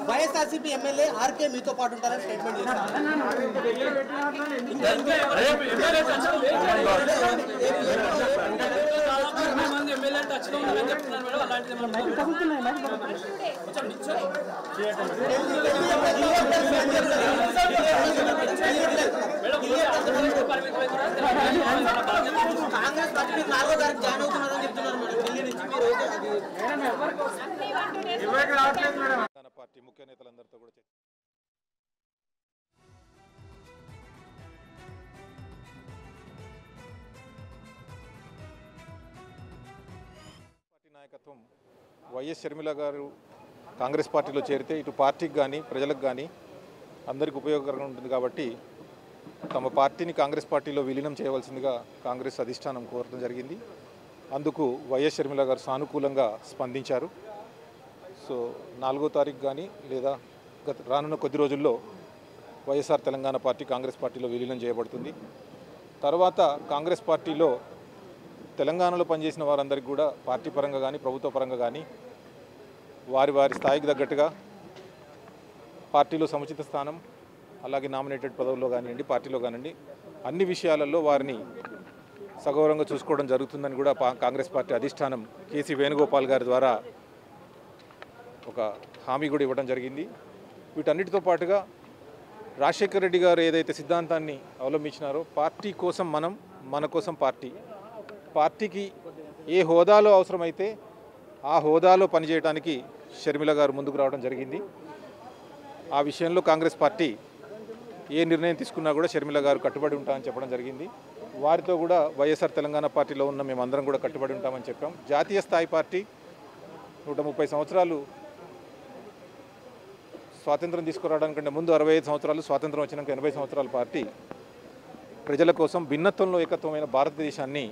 YSRCP MLA RK మీతో పాటు ఉంటారని స్టేట్మెంట్ చేశారు. కాంగ్రెస్ పార్టీ 4వ తారీఖు జాయిన్ అవుతున్నారని చెప్తున్నారు మేడం. ఢిల్లీ నుంచి పార్టీ ముఖ్య నేతలందరితో కూడా పార్టీ నాయకత్వం వైఎస్ షర్మిల గారు కాంగ్రెస్ పార్టీలో చేరితే ఇటు పార్టీకి కానీ ప్రజలకు కానీ అందరికీ ఉపయోగకరంగా ఉంటుంది కాబట్టి తమ పార్టీని కాంగ్రెస్ పార్టీలో విలీనం చేయవలసిందిగా కాంగ్రెస్ అధిష్టానం కోరడం జరిగింది. అందుకు వైఎస్ షర్మిల గారు సానుకూలంగా స్పందించారు. సో 4వ తారీఖు కానీ లేదా రానున్న కొద్ది రోజుల్లో వైఎస్ఆర్ తెలంగాణ పార్టీ కాంగ్రెస్ పార్టీలో విలీనం చేయబడుతుంది. తర్వాత కాంగ్రెస్ పార్టీలో తెలంగాణలో పనిచేసిన వారందరికీ కూడా పార్టీ పరంగా కానీ ప్రభుత్వ పరంగా కానీ వారి వారి స్థాయికి తగ్గట్టుగా పార్టీలో సముచిత స్థానం, అలాగే నామినేటెడ్ పదవుల్లో కానివ్వండి, పార్టీలో కానివ్వండి, అన్ని విషయాలలో వారిని సగౌరవంగా చూసుకోవడం జరుగుతుందని కూడా కాంగ్రెస్ పార్టీ అధిష్టానం కేసీ వేణుగోపాల్ గారి ద్వారా ఒక హామీ కూడా ఇవ్వడం జరిగింది. వీటన్నిటితో పాటుగా రాజశేఖర రెడ్డి గారు ఏదైతే సిద్ధాంతాన్ని అవలంబించినారో పార్టీ కోసం మనం, మన కోసం పార్టీకి ఏ హోదాలో అవసరమైతే ఆ హోదాలో పనిచేయడానికి షర్మిల గారు ముందుకు రావడం జరిగింది. ఆ విషయంలో కాంగ్రెస్ పార్టీ ఏ నిర్ణయం తీసుకున్నా కూడా షర్మిల గారు కట్టుబడి ఉంటామని చెప్పడం జరిగింది. వారితో కూడా వైఎస్ఆర్ తెలంగాణ పార్టీలో ఉన్న మేమందరం కూడా కట్టుబడి ఉంటామని చెప్పాం. జాతీయ స్థాయి పార్టీ 130 సంవత్సరాలు స్వాతంత్రం తీసుకురావడానికంటే ముందు 65 సంవత్సరాలు, స్వాతంత్రం వచ్చినాక 80 సంవత్సరాల పార్టీ ప్రజల కోసం భిన్నత్వంలో ఏకత్వమైన భారతదేశాన్ని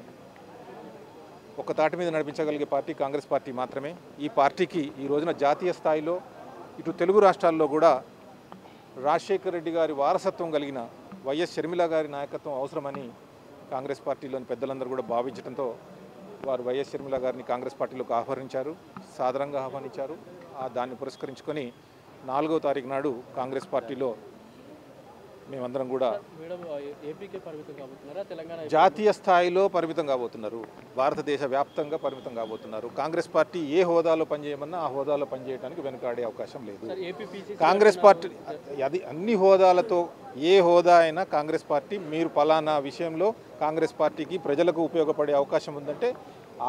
ఒక తాటి మీద నడిపించగలిగే పార్టీ కాంగ్రెస్ పార్టీ మాత్రమే. ఈ పార్టీకి ఈ రోజున జాతీయ స్థాయిలో ఇటు తెలుగు రాష్ట్రాల్లో కూడా రాజశేఖర రెడ్డి గారి వారసత్వం కలిగిన వైఎస్ షర్మిల గారి నాయకత్వం అవసరమని కాంగ్రెస్ పార్టీలోని పెద్దలందరూ కూడా భావించడంతో వారు వైఎస్ షర్మిల గారిని కాంగ్రెస్ పార్టీలోకి ఆహ్వానించారు, సాదరంగా ఆహ్వానించారు. దాన్ని పురస్కరించుకొని 4వ తారీఖు నాడు కాంగ్రెస్ పార్టీలో మేమందరం కూడా జాతీయ స్థాయిలో పరిమితం కాబోతున్నారు, భారతదేశ వ్యాప్తంగా పరిమితం కాబోతున్నారు. కాంగ్రెస్ పార్టీ ఏ హోదాలో పనిచేయమన్నా ఆ హోదాలో పనిచేయడానికి వెనుకాడే అవకాశం లేదు. కాంగ్రెస్ పార్టీ అది అన్ని హోదాలతో ఏ హోదా అయినా కాంగ్రెస్ పార్టీ మీరు పలానా విషయంలో కాంగ్రెస్ పార్టీకి ప్రజలకు ఉపయోగపడే అవకాశం ఉందంటే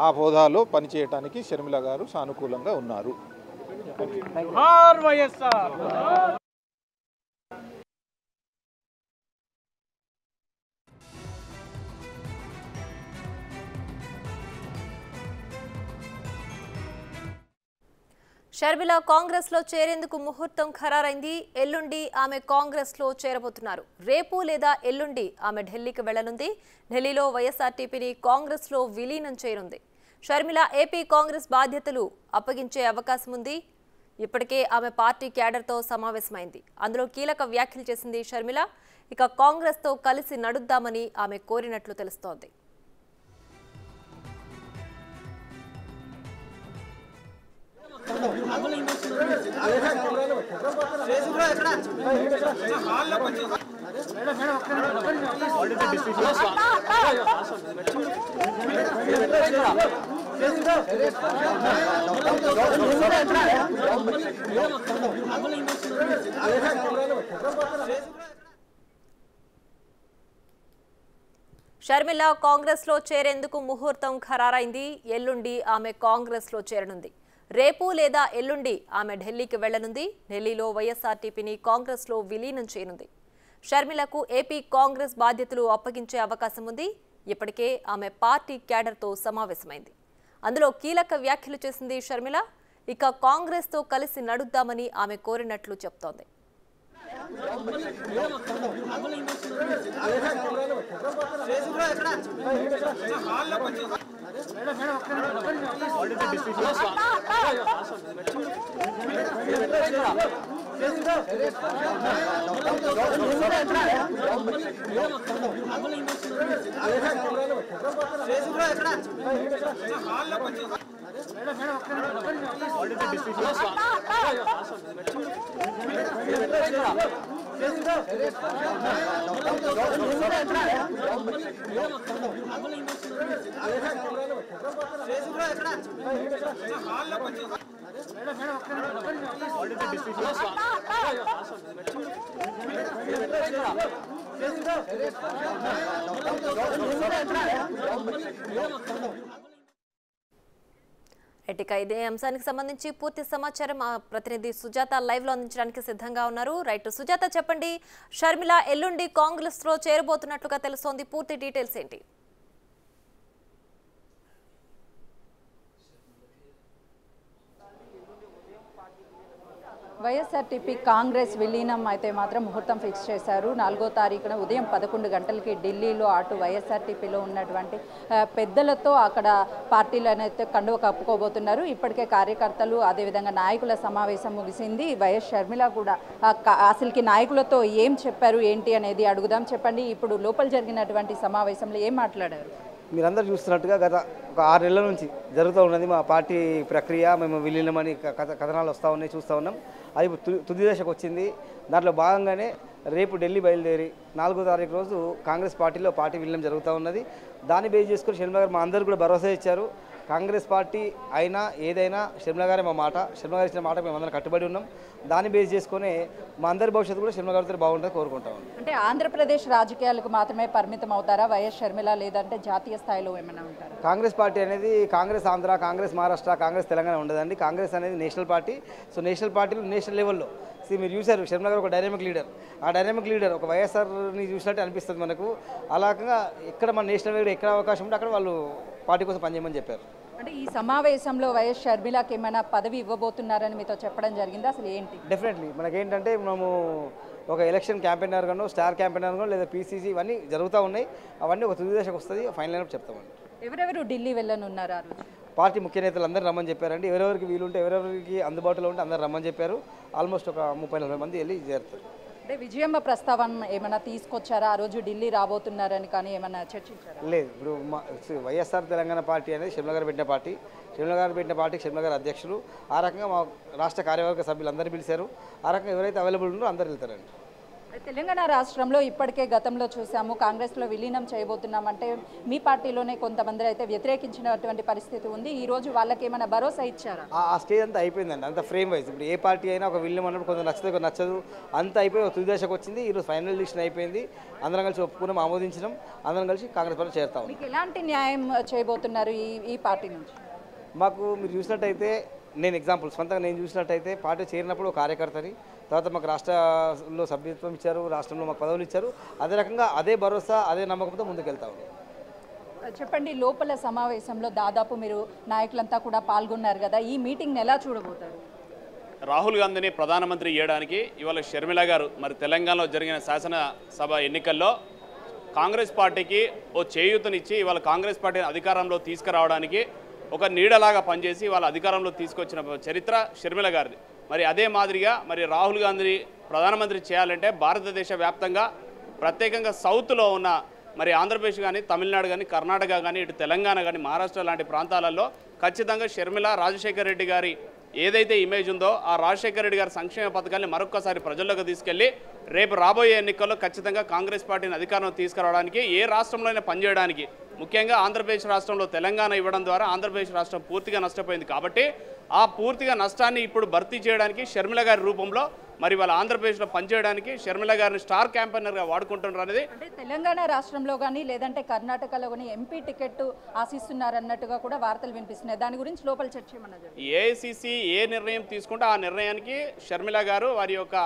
ఆ హోదాలో పనిచేయడానికి షర్మిల గారు సానుకూలంగా ఉన్నారు. షర్మిల కాంగ్రెస్ లో చేరేందుకు ముహూర్తం ఖరారైంది. ఎల్లుండి ఆమె కాంగ్రెస్ లో చేరబోతున్నారు. రేపు లేదా ఎల్లుండి ఆమె ఢిల్లీకి వెళ్లనుంది. ఢిల్లీలో వైఎస్ఆర్టీపీని కాంగ్రెస్ లో విలీనం చేయనుంది. షర్మిల ఏపీ కాంగ్రెస్ బాధ్యతలు అప్పగించే అవకాశం ఉంది. ఇప్పటికే ఆమె పార్టీ క్యాడర్తో సమావేశమైంది. అందులో కీలక వ్యాఖ్యలు చేసింది షర్మిల. ఇక కాంగ్రెస్ తో కలిసి నడుద్దామని ఆమె కోరినట్లు తెలుస్తోంది. షర్మిల కాంగ్రెస్ లో చేరేందుకు ముహూర్తం ఖరారైంది. ఎల్లుండి ఆమె కాంగ్రెస్ లో చేరనుంది. రేపు లేదా ఎల్లుండి ఆమె ఢిల్లీకి వెళ్లనుంది. ఢిల్లీలో వైఎస్ఆర్టీపీని కాంగ్రెస్ లో విలీనం చేయనుంది. షర్మిలకు ఏపీ కాంగ్రెస్ బాధ్యతలు అప్పగించే అవకాశం ఉంది. ఇప్పటికే ఆమె పార్టీ క్యాడర్తో సమావేశమైంది. అందులో కీలక వ్యాఖ్యలు చేసింది షర్మిల. ఇక కాంగ్రెస్ తో కలిసి నడుద్దామని ఆమె కోరినట్లు చెప్తోంది. ఇక ఇదే అంశానికి సంబంధించి పూర్తి సమాచారం మా ప్రతినిధి సుజాత లైవ్ లో అందించడానికి సిద్ధంగా ఉన్నారు. రైట్ సుజాత, చెప్పండి, షర్మిల ఎల్లుండి కాంగ్రెస్ లో చేరబోతున్నట్లుగా తెలుస్తోంది, పూర్తి డీటెయిల్స్ ఏంటి? వైఎస్ఆర్టీపీ కాంగ్రెస్ విలీనం అయితే మాత్రం ముహూర్తం ఫిక్స్ చేశారు. 4వ తారీఖున ఉదయం 11 గంటలకి ఢిల్లీలో అటు వైఎస్ఆర్టీపీలో ఉన్నటువంటి పెద్దలతో అక్కడ పార్టీలను అయితే కండువ కప్పుకోబోతున్నారు. ఇప్పటికే కార్యకర్తలు అదేవిధంగా నాయకుల సమావేశం ముగిసింది. వైఎస్ షర్మిల కూడా అసలుకి నాయకులతో ఏం చెప్పారు ఏంటి అనేది అడుగుదాం. చెప్పండి, ఇప్పుడు లోపల జరిగినటువంటి సమావేశంలో ఏం మాట్లాడారు? మీరందరూ చూస్తున్నట్టుగా గత ఒక 6 నెలల నుంచి జరుగుతూ ఉన్నది మా పార్టీ ప్రక్రియ. మేము విలీనమని కథనాలు వస్తూ ఉన్నాయి, చూస్తూ ఉన్నాం. అది తుది దశకు వచ్చింది. దాంట్లో భాగంగానే రేపు ఢిల్లీ బయలుదేరి 4వ తారీఖు రోజు కాంగ్రెస్ పార్టీలో పార్టీ విలీనం జరుగుతూ ఉన్నది. దాన్ని బేస్ చేసుకుని షర్మిల గారు మా అందరూ కూడా భరోసా ఇచ్చారు. కాంగ్రెస్ పార్టీ అయినా ఏదైనా షర్మిల గారే మా మాట, షర్మిల గారు ఇచ్చిన మాట మేము అందరం కట్టుబడి ఉన్నాం. దాన్ని బేస్ చేసుకుని మా అందరి భవిష్యత్తు కూడా షర్మిల గారితో బాగుంటుంది కోరుకుంటాం. అంటే ఆంధ్రప్రదేశ్ రాజకీయాలకు మాత్రమే పరిమితం అవుతారా వైఎస్ షర్మిల, లేదంటే జాతీయ స్థాయిలో ఏమైనా ఉంటారు? కాంగ్రెస్ పార్టీ అనేది కాంగ్రెస్ ఆంధ్ర, కాంగ్రెస్ మహారాష్ట్ర, కాంగ్రెస్ తెలంగాణ ఉండదండి. కాంగ్రెస్ అనేది నేషనల్ పార్టీ. సో నేషనల్ పార్టీలు నేషనల్ లెవెల్లో మీరు చూశారు షర్మిల గారు ఒక డైనమిక్ లీడర్. ఆ డైనమిక్ లీడర్ ఒక వైఎస్ఆర్ని చూసినట్టు అనిపిస్తుంది మనకు. అలాగా ఎక్కడ మన నేషనల్ లెవెల్ ఎక్కడ అవకాశం ఉంటే అక్కడ వాళ్ళు పార్టీ కోసం పనిచేయమని చెప్పారు. అంటే ఈ సమావేశంలో వైఎస్ షర్మిలకి ఏమైనా పదవి ఇవ్వబోతున్నారని మీతో చెప్పడం జరిగిందా? అసలు ఏంటి? డెఫినెట్లీ మనకేంటంటే మనము ఒక ఎలక్షన్ క్యాంపెయినర్గానో స్టార్ క్యాంపెయినర్గానో లేదా పీసీసీ ఇవన్నీ జరుగుతూ ఉన్నాయి. అవన్నీ ఒక తుది దశకు వస్తుంది, ఫైనల్ అయినప్పుడు చెప్తామండి. ఎవరెవరు ఢిల్లీ వెళ్ళనున్నారు? ఆ రోజు పార్టీ ముఖ్య నేతలు అందరూ రమ్మని చెప్పారండి. ఎవరెవరికి వీలుంటే ఎవరెవరికి అందుబాటులో ఉంటే అందరూ రమ్మని చెప్పారు. ఆల్మోస్ట్ ఒక 30-40 మంది వెళ్ళి చేరుతారు. అంటే విజయమ్మ ప్రస్తావన ఏమైనా తీసుకొచ్చారా? ఆ రోజు ఢిల్లీ రాబోతున్నారని కానీ ఏమైనా చర్చించారా? లేదు, ఇప్పుడు వైఎస్ఆర్ తెలంగాణ పార్టీ అనేది షర్మిల గారు పెట్టిన పార్టీ. షర్మిల గారు పెట్టిన పార్టీకి షర్మిల గారు అధ్యక్షులు. ఆ రకంగా మా రాష్ట్ర కార్యవర్గ సభ్యులు అందరూ పిలిచారు. ఆ రకంగా ఎవరైతే అవైలబుల్ ఉన్నారో అందరూ వెళ్తారండి. తెలంగాణ రాష్ట్రంలో ఇప్పటికే గతంలో చూసాము కాంగ్రెస్లో విలీనం చేయబోతున్నామంటే మీ పార్టీలోనే కొంతమంది అయితే వ్యతిరేకించినటువంటి పరిస్థితి ఉంది. ఈ రోజు వాళ్ళకి ఏమైనా భరోసా ఇచ్చారా? ఆ స్టేజ్ అంతా అయిపోయిందండి, అంత ఫ్రేమ్ వైజ్. ఇప్పుడు ఏ పార్టీ అయినా ఒక విలీనం అన్నప్పుడు కొంత నచ్చదు, కొంత నచ్చదు, అంతా అయిపోయి ఒక తుది దశకు వచ్చింది. ఈరోజు ఫైనల్ డిసిషన్ అయిపోయింది. అందరం కలిసి ఒప్పుకున్నాం, ఆమోదించినాం. అందరం కలిసి కాంగ్రెస్ పార్టీ చేరుతాం. మీకు ఎలాంటి న్యాయం చేయబోతున్నారు ఈ పార్టీ నుంచి? మాకు మీరు చూసినట్టయితే, నేను ఎగ్జాంపుల్ సొంతంగా నేను చూసినట్టయితే, పార్టీ చేరినప్పుడు ఒక కార్యకర్తని, తర్వాత మాకు రాష్ట్రంలో సభ్యత్వం ఇచ్చారు, రాష్ట్రంలో మాకు పదవులు ఇచ్చారు. అదే రకంగా అదే భరోసా అదే నమ్మకంతో ముందుకెళ్తాము. చెప్పండి, లోపల సమావేశంలో దాదాపు మీరు నాయకులంతా కూడా పాల్గొన్నారు కదా, ఈ మీటింగ్ని ఎలా చూడబోతారు? రాహుల్ గాంధీని ప్రధానమంత్రి చేయడానికి ఇవాళ షర్మిల గారు మరి తెలంగాణలో జరిగిన శాసనసభ ఎన్నికల్లో కాంగ్రెస్ పార్టీకి ఓ చేయూతనిచ్చి ఇవాళ కాంగ్రెస్ పార్టీని అధికారంలో తీసుకురావడానికి ఒక నీడలాగా పనిచేసి వాళ్ళ అధికారంలో తీసుకొచ్చిన చరిత్ర షర్మిల గారిది. మరి అదే మాదిరిగా మరి రాహుల్ గాంధీని ప్రధానమంత్రి చేయాలంటే భారతదేశ వ్యాప్తంగా ప్రత్యేకంగా సౌత్లో ఉన్న మరి ఆంధ్రప్రదేశ్ కానీ, తమిళనాడు కానీ, కర్ణాటక కానీ, ఇటు తెలంగాణ కానీ, మహారాష్ట్ర లాంటి ప్రాంతాలలో ఖచ్చితంగా షర్మిల, రాజశేఖర రెడ్డి గారి ఏదైతే ఇమేజ్ ఉందో ఆ రాజశేఖర రెడ్డి గారి సంక్షేమ పథకాన్ని మరొక్కసారి ప్రజల్లోకి తీసుకెళ్లి రేపు రాబోయే ఎన్నికల్లో ఖచ్చితంగా కాంగ్రెస్ పార్టీని అధికారంలో తీసుకురావడానికి, ఏ రాష్ట్రంలోనే పనిచేయడానికి, ముఖ్యంగా ఆంధ్రప్రదేశ్ రాష్ట్రంలో తెలంగాణ ఇవ్వడం ద్వారా ఆంధ్రప్రదేశ్ రాష్ట్రం పూర్తిగా నష్టపోయింది. కాబట్టి ఆ పూర్తిగా నష్టాన్ని ఇప్పుడు భర్తీ చేయడానికి షర్మిల గారి రూపంలో మరి వాళ్ళ ఆంధ్రప్రదేశ్లో పనిచేయడానికి షర్మిల గారిని స్టార్ క్యాంపెయినర్గా వాడుకుంటున్నారు అనేది. అంటే తెలంగాణ రాష్ట్రంలో కానీ లేదంటే కర్ణాటకలో కానీ ఎంపీ టికెట్ ఆశిస్తున్నారన్నట్టుగా కూడా వార్తలు వినిపిస్తున్నాయి. దాని గురించి లోపల చర్చ ఏమన్నది? ఏఐసిసి ఏ నిర్ణయం తీసుకుంటే ఆ నిర్ణయానికి షర్మిల గారు వారి యొక్క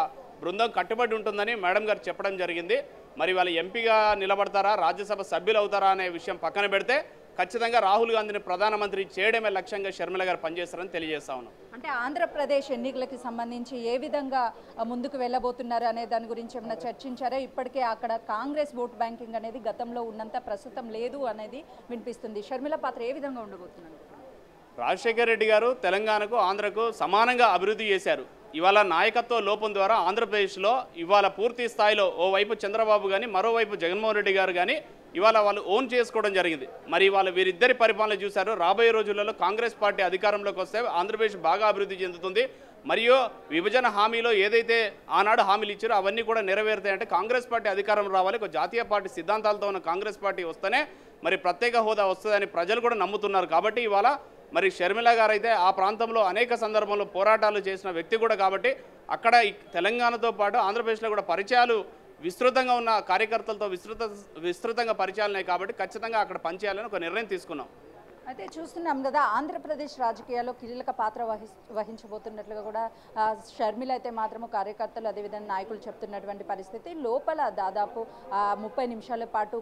బృందం కట్టుబడి ఉంటుందని మేడం గారు చెప్పడం జరిగింది. మరి వాళ్ళు ఎంపీగా నిలబడతారా, రాజ్యసభ సభ్యులు అవుతారా అనే విషయం పక్కన పెడితే ఖచ్చితంగా రాహుల్ గాంధీని ప్రధానమంత్రి చేయడమే లక్ష్యంగా షర్మిల గారు పనిచేస్తారని తెలియజేస్తా ఉన్నాం. అంటే ఆంధ్రప్రదేశ్ ఎన్నికలకి సంబంధించి ఏ విధంగా ముందుకు వెళ్ళబోతున్నారు అనే దాని గురించి ఏమైనా చర్చించారా? ఇప్పటికే అక్కడ కాంగ్రెస్ ఓట్ బ్యాంకింగ్ అనేది గతంలో ఉన్నంత ప్రస్తుతం లేదు అనేది వినిపిస్తుంది. షర్మిల పాత్ర ఏ విధంగా ఉండబోతున్నారు? రాజశేఖర రెడ్డి గారు తెలంగాణకు, ఆంధ్రకు సమానంగా అభివృద్ధి చేశారు. ఇవాళ నాయకత్వ లోపం ద్వారా ఆంధ్రప్రదేశ్లో ఇవాళ పూర్తి స్థాయిలో ఓవైపు చంద్రబాబు కానీ మరోవైపు జగన్మోహన్ రెడ్డి గారు కానీ ఇవాళ వాళ్ళు ఓన్ చేసుకోవడం జరిగింది. మరి ఇవాళ వీరిద్దరి పరిపాలన చూశారు. రాబోయే రోజులలో కాంగ్రెస్ పార్టీ అధికారంలోకి వస్తే ఆంధ్రప్రదేశ్ బాగా అభివృద్ధి చెందుతుంది. మరియు విభజన హామీలో ఏదైతే ఆనాడు హామీలు ఇచ్చారో అవన్నీ కూడా నెరవేరుతాయంటే కాంగ్రెస్ పార్టీ అధికారం రావాలి. ఒక జాతీయ పార్టీ సిద్ధాంతాలతో ఉన్న కాంగ్రెస్ పార్టీ వస్తేనే మరి ప్రత్యేక హోదా వస్తుందని ప్రజలు కూడా నమ్ముతున్నారు. కాబట్టి ఇవాళ మరి షర్మిల గారు అయితే ఆ ప్రాంతంలో అనేక సందర్భంలో పోరాటాలు చేసిన వ్యక్తి కూడా. కాబట్టి అక్కడ తెలంగాణతో పాటు ఆంధ్రప్రదేశ్లో కూడా పరిచయాలు విస్తృతంగా ఉన్న కార్యకర్తలతో విస్తృతంగా పరిచయాలు ఉన్నాయి. కాబట్టి ఖచ్చితంగా అక్కడ పనిచేయాలని ఒక నిర్ణయం తీసుకున్నాం. అయితే చూస్తున్నాం కదా, ఆంధ్రప్రదేశ్ రాజకీయాల్లో కీలక పాత్ర వహించబోతున్నట్లుగా కూడా షర్మిల అయితే మాత్రము కార్యకర్తలు అదేవిధంగా నాయకులు చెప్తున్నటువంటి పరిస్థితి. లోపల దాదాపు 30 నిమిషాల పాటు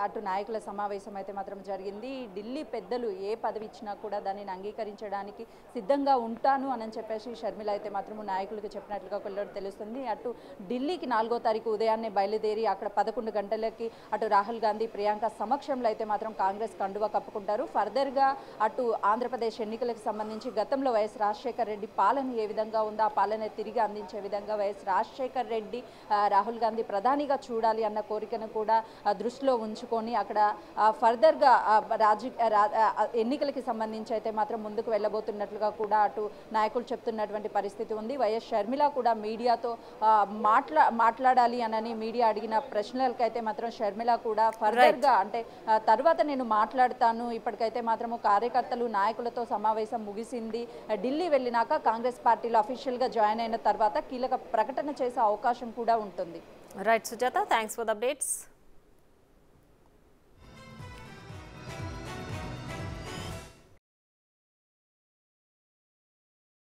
అటు నాయకుల సమావేశం అయితే మాత్రం జరిగింది. ఢిల్లీ పెద్దలు ఏ పదవి ఇచ్చినా కూడా దానిని అంగీకరించడానికి సిద్ధంగా ఉంటాను అని చెప్పేసి షర్మిల అయితే మాత్రము నాయకులకు చెప్పినట్లుగా కూడా తెలుస్తుంది. అటు ఢిల్లీకి 4వ తారీఖు ఉదయాన్నే బయలుదేరి అక్కడ 11 గంటలకి అటు రాహుల్ గాంధీ ప్రియాంక సమక్షంలో అయితే మాత్రం కాంగ్రెస్ కండువా కప్పుకుంటారు. ఫర్దర్గా అటు ఆంధ్రప్రదేశ్ ఎన్నికలకు సంబంధించి గతంలో వైఎస్ రాజశేఖర్ రెడ్డి పాలన ఏ విధంగా ఉందో ఆ పాలన తిరిగి అందించే విధంగా వైఎస్ రాజశేఖర్ రెడ్డి రాహుల్ గాంధీ ప్రధానిగా చూడాలి అన్న కోరికను కూడా దృష్టిలో ఉంచుకొని అక్కడ ఫర్దర్గా ఎన్నికలకి సంబంధించి అయితే మాత్రం ముందుకు వెళ్ళబోతున్నట్లుగా కూడా అటు నాయకులు చెప్తున్నటువంటి పరిస్థితి ఉంది. వైఎస్ షర్మిల కూడా మీడియాతో మాట్లాడాలి అని మీడియా అడిగిన ప్రశ్నలకైతే మాత్రం షర్మిల కూడా ఫర్దర్గా అంటే తర్వాత నేను మాట్లాడతాను, ఇప్పటికైతే మాత్రము కార్యకర్తలు నాయకులతో సమావేశం ముగిసింది, ఢిల్లీ వెళ్ళినాక కాంగ్రెస్ పార్టీలో అఫీషియల్గా జాయిన్ అయిన తర్వాత కీలక ప్రకటన చేసే అవకాశం కూడా ఉంటుంది. Right Sujatha, thanks for the updates.